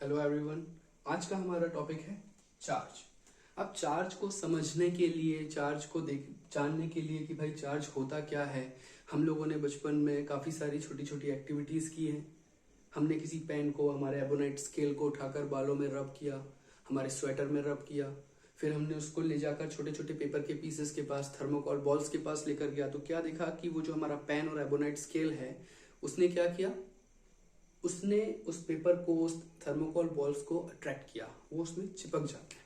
Hello everyone. आज का हमारा टॉपिक है चार्ज। अब चार्ज को समझने के लिए, चार्ज को जानने के लिए कि भाई चार्ज होता क्या है, हम लोगों ने बचपन में काफ़ी सारी छोटी छोटी एक्टिविटीज़ की हैं। हमने किसी पेन को, हमारे एबोनाइट स्केल को उठाकर बालों में रब किया, हमारे स्वेटर में रब किया, फिर हमने उसको ले जाकर छोटे छोटे पेपर के पीसेस के पास, थर्मोकॉल बॉल्स के पास लेकर गया। तो क्या देखा कि वो जो हमारा पेन और एबोनाइट स्केल है, उसने क्या किया, उसने उस पेपर को, उस थर्मोकॉल बॉल्स को अट्रैक्ट किया, वो उसमें चिपक जाते हैं।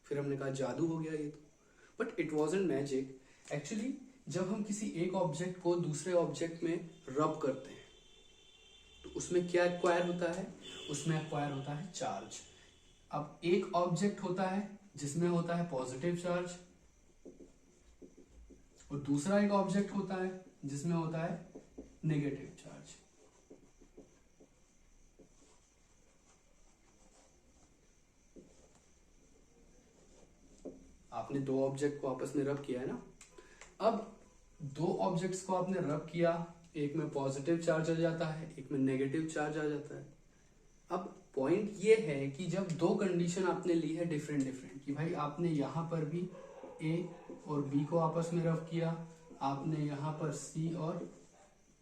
फिर हमने कहा जादू हो गया ये तो। But it wasn't magic. Actually जब हम किसी एक ऑब्जेक्ट को दूसरे ऑब्जेक्ट में रब करते हैं तो उसमें क्या एक्वायर होता है, उसमें एक्वायर होता है चार्ज। अब एक ऑब्जेक्ट होता है जिसमें होता है पॉजिटिव चार्ज, और दूसरा एक ऑब्जेक्ट होता है जिसमें होता है नेगेटिव चार्ज। आपने दो ऑब्जेक्ट को आपस में रब किया है ना। अब दो ऑब्जेक्ट्स को आपने रब किया, एक में पॉजिटिव चार्ज आ जाता है, एक में नेगेटिव चार्ज आ जाता है। अब पॉइंट ये है कि जब दो कंडीशन आपने ली है डिफरेंट डिफरेंट, कि भाई आपने यहां पर भी ए और बी को आपस में रब किया, आपने यहां पर सी और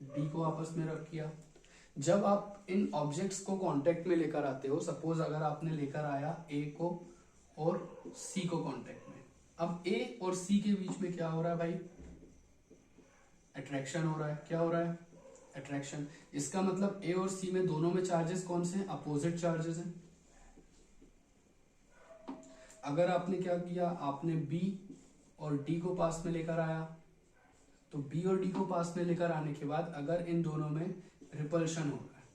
डी को आपस में रब किया। जब आप इन ऑब्जेक्ट्स को कांटेक्ट में लेकर आते हो, सपोज अगर आपने लेकर आया ए को और सी को कांटेक्ट में, अब ए और सी के बीच में क्या हो रहा है भाई, अट्रैक्शन हो रहा है। क्या हो रहा है, अट्रैक्शन। इसका मतलब ए और सी में दोनों में चार्जेस कौन से हैं, अपोजिट चार्जेस हैं। अगर आपने क्या किया, आपने बी और डी को पास में लेकर आया, तो बी और डी को पास में लेकर आने के बाद अगर इन दोनों में रिपल्शन हो रहा है,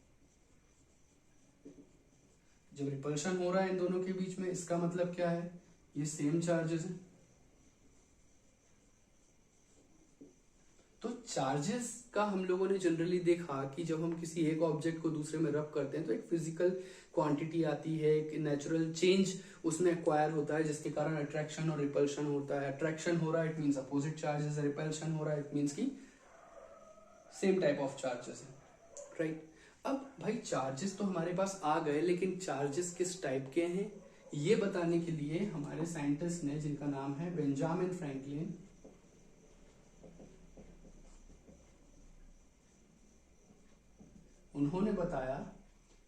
जब रिपल्शन हो रहा है इन दोनों के बीच में, इसका मतलब क्या है, ये सेम चार्जेस हैं। तो चार्जेस का हम लोगों ने जनरली देखा कि जब हम किसी एक ऑब्जेक्ट को दूसरे में रब करते हैं तो एक फिजिकल क्वांटिटी आती है, एक नेचुरल चेंज उसमें एक्वायर होता है, जिसके कारण अट्रैक्शन और रिपल्शन होता है। अट्रैक्शन हो रहा है it means opposite charges, repulsion हो रहा है इट मींस की सेम टाइप ऑफ चार्जेस है, राइट। अब भाई चार्जेस तो हमारे पास आ गए, लेकिन चार्जेस किस टाइप के हैं ये बताने के लिए हमारे साइंटिस्ट ने, जिनका नाम है बेंजामिन फ्रैंकलिन, उन्होंने बताया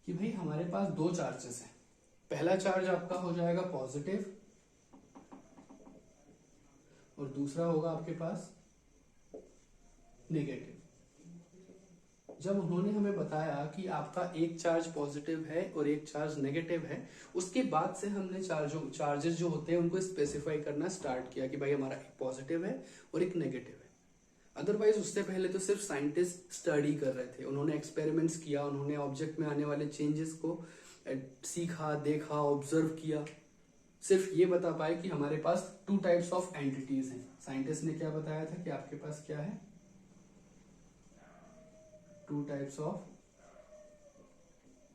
कि भाई हमारे पास दो चार्जेस हैं। पहला चार्ज आपका हो जाएगा पॉजिटिव और दूसरा होगा आपके पास नेगेटिव। जब उन्होंने हमें बताया कि आपका एक चार्ज पॉजिटिव है और एक चार्ज नेगेटिव है, उसके बाद से हमने चार्जेस जो होते हैं उनको स्पेसिफाई करना स्टार्ट किया कि भाई हमारा एक पॉजिटिव है और एक नेगेटिव है। अदरवाइज उससे पहले तो सिर्फ साइंटिस्ट स्टडी कर रहे थे, उन्होंने एक्सपेरिमेंट्स किया, उन्होंने ऑब्जेक्ट में आने वाले चेंजेस को सीखा, देखा, ऑब्जर्व किया। सिर्फ ये बता पाए कि हमारे पास टू टाइप्स ऑफ एंटिटीज हैं। साइंटिस्ट ने क्या बताया था कि आपके पास क्या है, टू टाइप्स ऑफ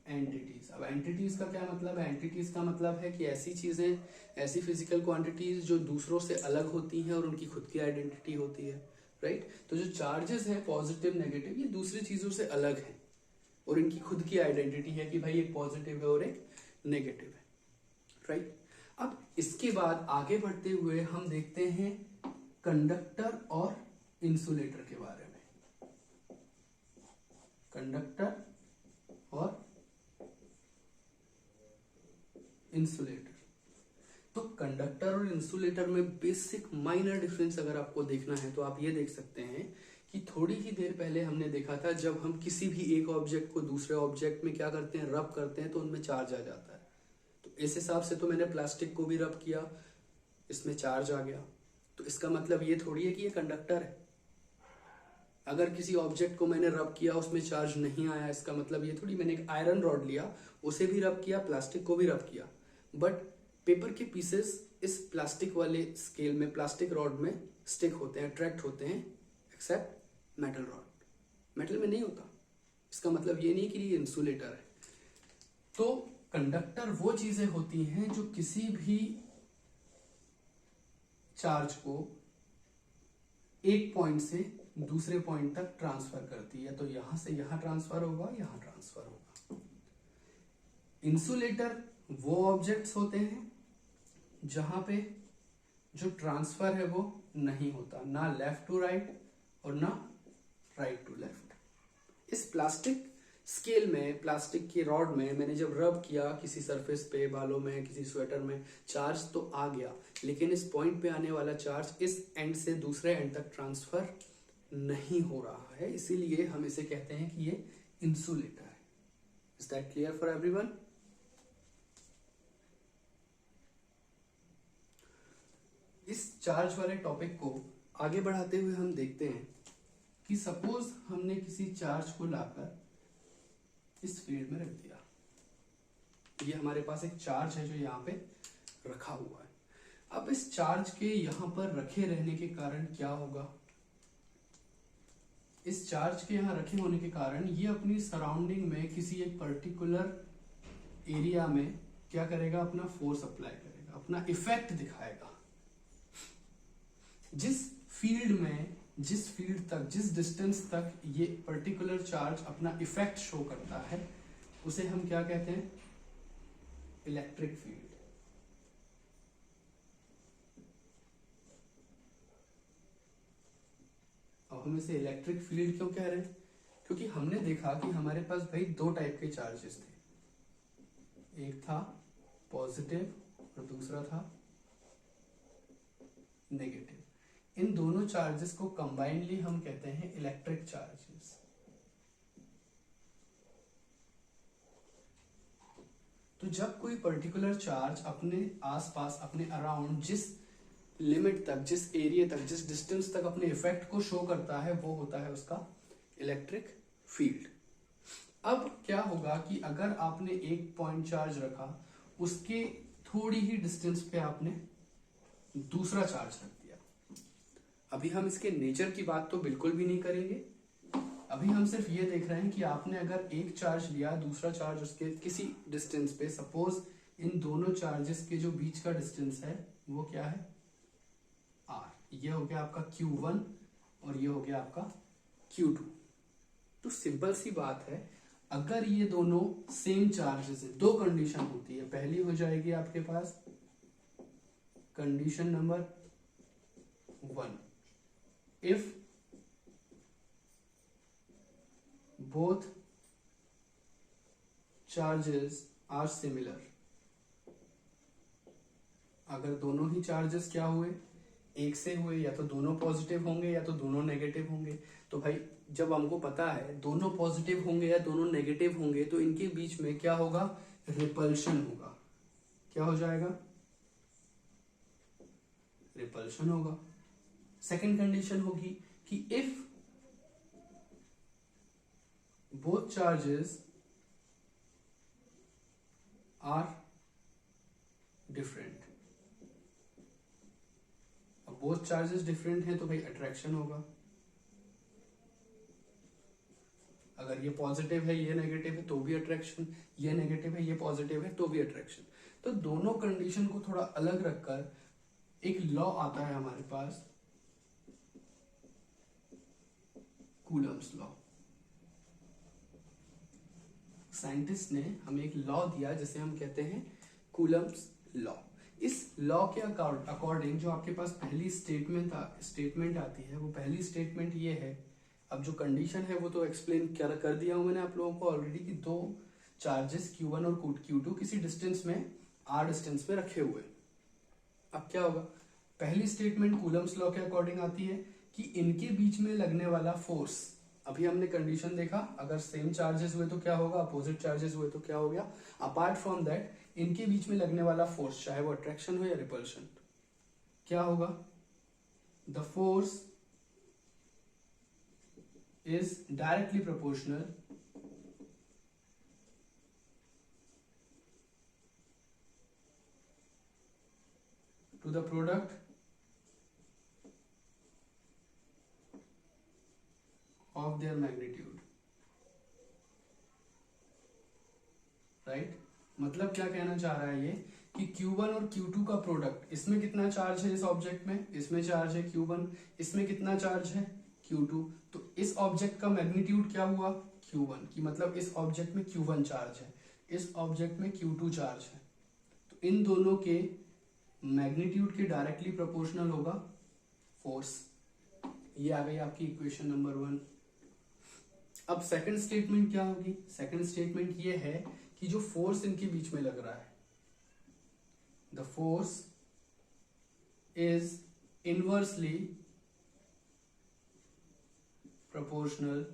एंटिटीज। अब एंटिटीज का क्या मतलब है, एंटिटीज का मतलब है कि ऐसी चीजें, ऐसी फिजिकल क्वांटिटीज जो दूसरों से अलग होती हैं और उनकी खुद की आइडेंटिटी होती है, राइट। तो जो चार्जेस हैं पॉजिटिव नेगेटिव, ये दूसरी चीजों से अलग है और इनकी खुद की आइडेंटिटी है कि भाई एक पॉजिटिव है और एक नेगेटिव है, राइट। अब इसके बाद आगे बढ़ते हुए हम देखते हैं कंडक्टर और इंसुलेटर के बारे में। कंडक्टर और इंसुलेटर। तो कंडक्टर और इंसुलेटर में बेसिक माइनर डिफरेंस अगर आपको देखना है तो आप ये देख सकते हैं कि थोड़ी ही देर पहले हमने देखा था, जब हम किसी भी एक ऑब्जेक्ट को दूसरे ऑब्जेक्ट में क्या करते हैं, रब करते हैं, तो उनमें चार्ज आ जाता है। तो इस हिसाब से तो मैंने प्लास्टिक को भी रब किया, इसमें चार्ज आ गया, तो इसका मतलब ये थोड़ी है कि ये कंडक्टर है। अगर किसी ऑब्जेक्ट को मैंने रब किया, उसमें चार्ज नहीं आया, इसका मतलब ये थोड़ी, मैंने एक आयरन रॉड लिया, उसे भी रब किया, प्लास्टिक को भी रब किया, बट पेपर के पीसेस इस प्लास्टिक वाले स्केल में, प्लास्टिक रॉड में स्टिक होते हैं, अट्रैक्ट होते हैं, एक्सेप्ट मेटल रॉड मेटल में नहीं होता। इसका मतलब ये नहीं कि ये इंसुलेटर है। तो कंडक्टर वो चीजें होती हैं जो किसी भी चार्ज को एक पॉइंट से दूसरे पॉइंट तक ट्रांसफर करती है। तो यहां से यहां ट्रांसफर होगा, यहां ट्रांसफर होगा। इंसुलेटर वो ऑब्जेक्ट्स होते हैं जहां पे जो ट्रांसफर है वो नहीं होता, ना लेफ्ट टू राइट और ना राइट टू लेफ्ट। इस प्लास्टिक स्केल में, प्लास्टिक की रॉड में मैंने जब रब किया किसी सरफेस पे, बालों में, किसी स्वेटर में, चार्ज तो आ गया, लेकिन इस पॉइंट पे आने वाला चार्ज इस एंड से दूसरे एंड तक ट्रांसफर नहीं हो रहा है, इसीलिए हम इसे कहते हैं कि ये इंसुलेटर है। Is that clear for everyone? इस चार्ज वाले टॉपिक को आगे बढ़ाते हुए हम देखते हैं कि सपोज हमने किसी चार्ज को लाकर इस फील्ड में रख दिया। ये हमारे पास एक चार्ज है जो यहाँ पे रखा हुआ है। अब इस चार्ज के यहाँ पर रखे रहने के कारण क्या होगा? इस चार्ज के यहाँ रखे होने के कारण ये अपनी सराउंडिंग में किसी एक पर्टिकुलर एरिया में क्या करेगा? अपना फोर्स अप्लाई करेगा, अपना इफेक्ट दिखाएगा। जिस फील्ड में, जिस फील्ड तक, जिस डिस्टेंस तक ये पर्टिकुलर चार्ज अपना इफेक्ट शो करता है उसे हम क्या कहते हैं? Electric field. अब हम इसे इलेक्ट्रिक फील्ड क्यों कह रहे हैं? क्योंकि हमने देखा कि हमारे पास भाई दो टाइप के चार्जेस थे, एक था पॉजिटिव और दूसरा था नेगेटिव। इन दोनों चार्जेस को कंबाइनली हम कहते हैं इलेक्ट्रिक चार्जेस। तो जब कोई पर्टिकुलर चार्ज अपने आसपास, अपने अराउंड जिस लिमिट तक, जिस एरिया तक, जिस डिस्टेंस तक अपने इफेक्ट को शो करता है वो होता है उसका इलेक्ट्रिक फील्ड। अब क्या होगा कि अगर आपने एक पॉइंट चार्ज रखा, उसके थोड़ी ही डिस्टेंस पे आपने दूसरा चार्ज रख दिया। अभी हम इसके नेचर की बात तो बिल्कुल भी नहीं करेंगे, अभी हम सिर्फ ये देख रहे हैं कि आपने अगर एक चार्ज लिया, दूसरा चार्ज उसके किसी डिस्टेंस पे, सपोज इन दोनों चार्जेस के जो बीच का डिस्टेंस है वो क्या है? r। ये हो गया आपका q1 और ये हो गया आपका q2। तो सिंपल सी बात है, अगर ये दोनों सेम चार्जेस है, दो कंडीशन होती है। पहली हो जाएगी आपके पास condition number 1, if both charges are similar। अगर दोनों ही चार्जेस क्या हुए? एक से हुए, या तो दोनों पॉजिटिव होंगे या तो दोनों नेगेटिव होंगे। तो भाई जब हमको पता है दोनों पॉजिटिव होंगे या दोनों नेगेटिव होंगे तो इनके बीच में क्या होगा? रिपल्शन होगा। क्या हो जाएगा? रिपल्शन होगा। सेकंड कंडीशन होगी कि if both charges are different। अब both charges different हैं तो भाई अट्रैक्शन होगा। अगर ये पॉजिटिव है, ये नेगेटिव है तो भी अट्रैक्शन, ये नेगेटिव है, ये पॉजिटिव है तो भी अट्रैक्शन। तो दोनों कंडीशन को थोड़ा अलग रखकर एक लॉ आता है हमारे पास, कूलम्स लॉ। साइंटिस्ट ने हमें एक लॉ दिया जिसे हम कहते हैं कूलम्स लॉ। इस लॉ के अकॉर्डिंग जो आपके पास पहली स्टेटमेंट आती है, वो पहली स्टेटमेंट ये है। अब जो कंडीशन है वो तो एक्सप्लेन कर दिया हूं मैंने आप लोगों को ऑलरेडी, कि दो चार्जेस Q1 और Q2 किसी डिस्टेंस में, r डिस्टेंस में रखे हुए। अब क्या होगा? पहली स्टेटमेंट कूलम्स लॉ के अकॉर्डिंग आती है कि इनके बीच में लगने वाला फोर्स, अभी हमने कंडीशन देखा, अगर सेम चार्जेस हुए तो क्या होगा, अपोजिट चार्जेस हुए तो क्या हो गया। अपार्ट फ्रॉम दैट इनके बीच में लगने वाला फोर्स, चाहे वो अट्रैक्शन हो या रिपल्शन, क्या होगा? The force is directly proportional to the product of their magnitude। Right? मतलब क्या कहना चाह रहा है ये कि Q1 और Q2 का प्रोडक्ट, इसमें कितना चार्ज है इस ऑब्जेक्ट में? इसमें चार्ज है Q1, इसमें कितना चार्ज है? Q2। तो इस ऑब्जेक्ट का मैग्नीट्यूड क्या हुआ? Q1, की मतलब इस ऑब्जेक्ट में Q1 चार्ज है, इस ऑब्जेक्ट में Q2 चार्ज है, तो इन दोनों के मैग्नीट्यूड के डायरेक्टली प्रोपोर्शनल होगा फोर्स। ये आ गई आपकी इक्वेशन नंबर 1। अब सेकंड स्टेटमेंट क्या होगी? सेकंड स्टेटमेंट ये है कि जो फोर्स इनके बीच में लग रहा है, the force is inversely proportional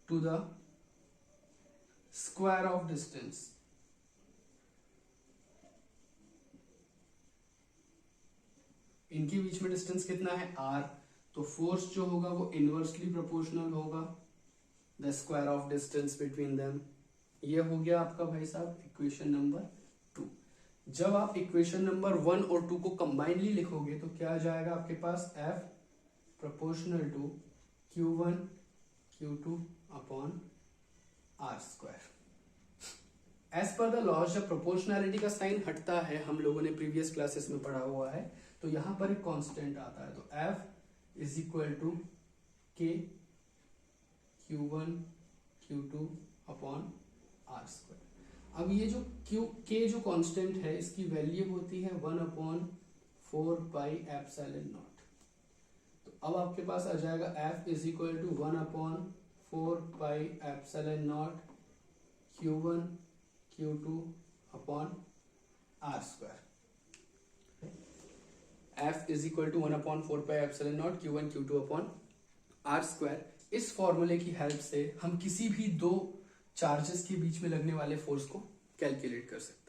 to the square of distance. इनके बीच में डिस्टेंस कितना है? r। तो फोर्स जो होगा वो इनवर्सली प्रोपोर्शनल होगा the square of distance between them. ये हो गया आपका भाई साहब इक्वेशन नंबर 2। जब आप इक्वेशन नंबर 1 और 2 को कंबाइनली लिखोगे तो क्या आ जाएगा आपके पास? F proportional to Q1 Q2 upon r square. As per the laws जब प्रोपोर्शनैलिटी का साइन हटता है, हम लोगों ने प्रीवियस क्लासेस में पढ़ा हुआ है, तो यहां पर एक कांस्टेंट आता है, तो F is equal to K Q1 Q2 upon r square. अब ये जो K जो कांस्टेंट है, इसकी वैल्यू होती है 1 अपॉन 4 पाई एप्सिलॉन नॉट। तो अब आपके पास आ जाएगा F is equal to 1 upon 4 pi epsilon naught Q1 Q2 upon r square. F is equal to 1 upon 4 pi epsilon naught Q1 Q2 upon r square. इस फॉर्मूले की हेल्प से हम किसी भी दो चार्जेस के बीच में लगने वाले फोर्स को कैलकुलेट कर सकते हैं।